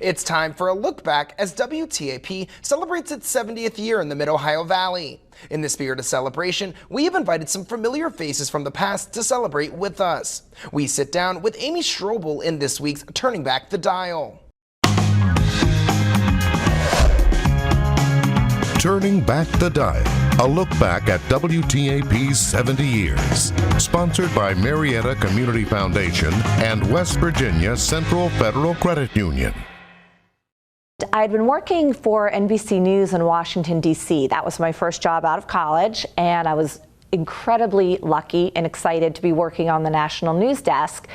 It's time for a look back as WTAP celebrates its 70th year in the Mid-Ohio Valley. In the spirit of celebration, we have invited some familiar faces from the past to celebrate with us. We sit down with Amy Strobl in this week's Turning Back the Dial. Turning Back the Dial, a look back at WTAP's 70 years. Sponsored by Marietta Community Foundation and West Virginia Central Federal Credit Union. I'd been working for NBC News in Washington, D.C. That was my first job out of college, and I was incredibly lucky and excited to be working on the national news desk.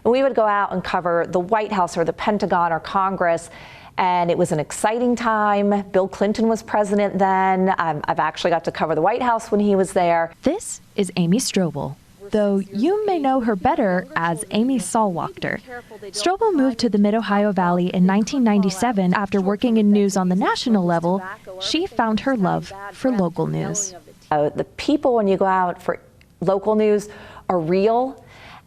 And we would go out and cover the White House or the Pentagon or Congress. And it was an exciting time. Bill Clinton was president then. I've actually got to cover the White House when he was there. This is Amy Strobl, though you may know her better as Amy Saalwachter. Strobl moved to the Mid-Ohio Valley in 1997 after working in news on the national level. She found her love for local news. The people, when you go out for local news, are real.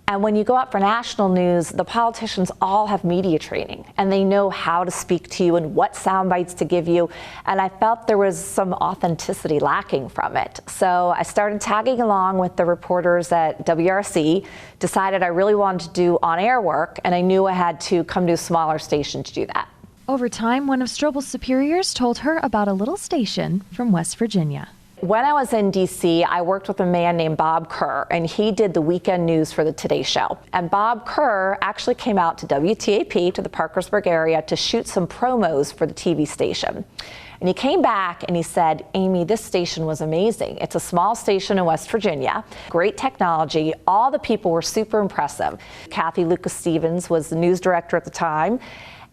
And when you go out for national news, the politicians all have media training and they know how to speak to you and what sound bites to give you. And I felt there was some authenticity lacking from it. So I started tagging along with the reporters at WRC, decided I really wanted to do on-air work, and I knew I had to come to a smaller station to do that. Over time, one of Strobl's superiors told her about a little station from West Virginia. When I was in D.C., I worked with a man named Bob Kerr, and he did the weekend news for the Today Show. And Bob Kerr actually came out to WTAP, to the Parkersburg area, to shoot some promos for the TV station. And he came back and he said, Amy, this station was amazing. It's a small station in West Virginia, great technology. All the people were super impressive. Kathy Lucas Stevens was the news director at the time.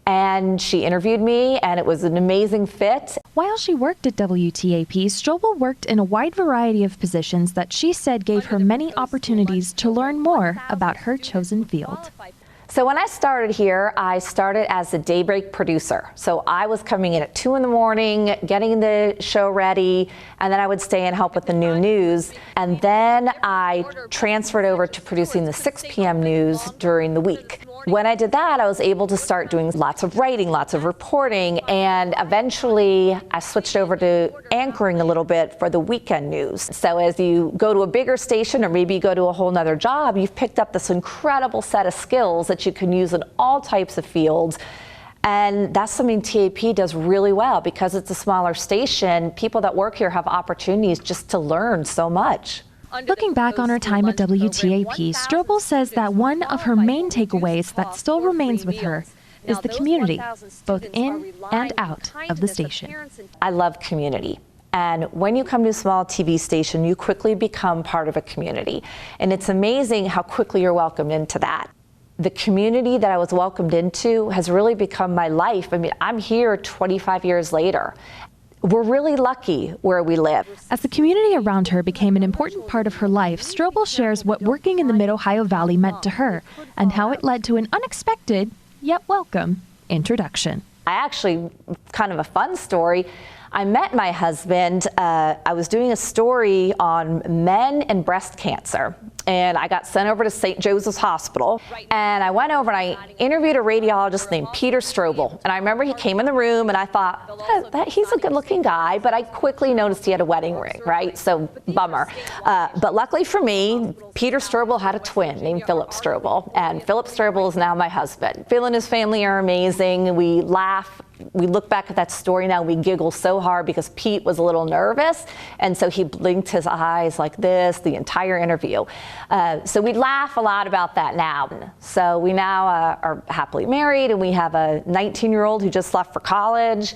And she interviewed me, and it was an amazing fit. While she worked at WTAP, Strobl worked in a wide variety of positions that she said gave her many opportunities to learn more about her chosen field. So when I started here, I started as a daybreak producer. So I was coming in at 2 in the morning, getting the show ready, and then I would stay and help with the new news. And then I transferred over to producing the 6 p.m. news during the week. When I did that, I was able to start doing lots of writing, lots of reporting, and eventually I switched over to anchoring a little bit for the weekend news. So as you go to a bigger station or maybe you go to a whole nother job, you've picked up this incredible set of skills that you can use in all types of fields. And that's something TAP does really well. Because it's a smaller station, people that work here have opportunities just to learn so much. Looking back on her time at WTAP, Strobl says that one of her main takeaways that still remains with her is the community, both in and out of the station. I love community. And when you come to a small TV station, you quickly become part of a community. And it's amazing how quickly you're welcomed into that. The community that I was welcomed into has really become my life. I mean, I'm here 25 years later. We're really lucky where we live. As the community around her became an important part of her life, Strobl shares what working in the Mid-Ohio Valley meant to her and how it led to an unexpected, yet welcome, introduction. I actually, kind of a fun story, I met my husband. I was doing a story on men and breast cancer, and I got sent over to St. Joseph's Hospital, and I went over and I interviewed a radiologist named Peter Strobl. And I remember he came in the room and I thought, he's a good looking guy, but I quickly noticed he had a wedding ring, right? So bummer. But luckily for me, Peter Strobl had a twin named Philip Strobl, and Philip Strobl is now my husband. Phil and his family are amazing. We laugh. We look back at that story now, we giggle so hard because Pete was a little nervous, and so he blinked his eyes like this the entire interview. So we laugh a lot about that now. So we now are happily married, and we have a 19-year-old who just left for college,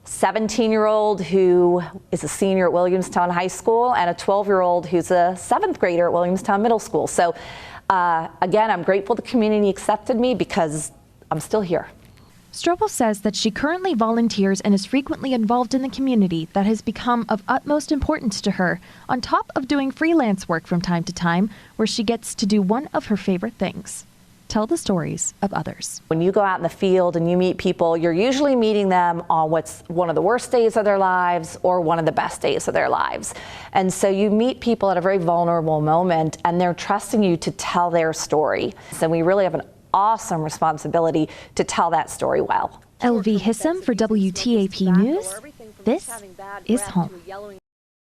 17-year-old who is a senior at Williamstown High School, and a 12-year-old who's a 7th grader at Williamstown Middle School. So again, I'm grateful the community accepted me because I'm still here. Strobl says that she currently volunteers and is frequently involved in the community that has become of utmost importance to her, on top of doing freelance work from time to time, where she gets to do one of her favorite things: tell the stories of others. When you go out in the field and you meet people, you're usually meeting them on what's one of the worst days of their lives or one of the best days of their lives. And so you meet people at a very vulnerable moment, and they're trusting you to tell their story. So we really have an awesome responsibility to tell that story well. LV Hissam for WTAP News. This is home.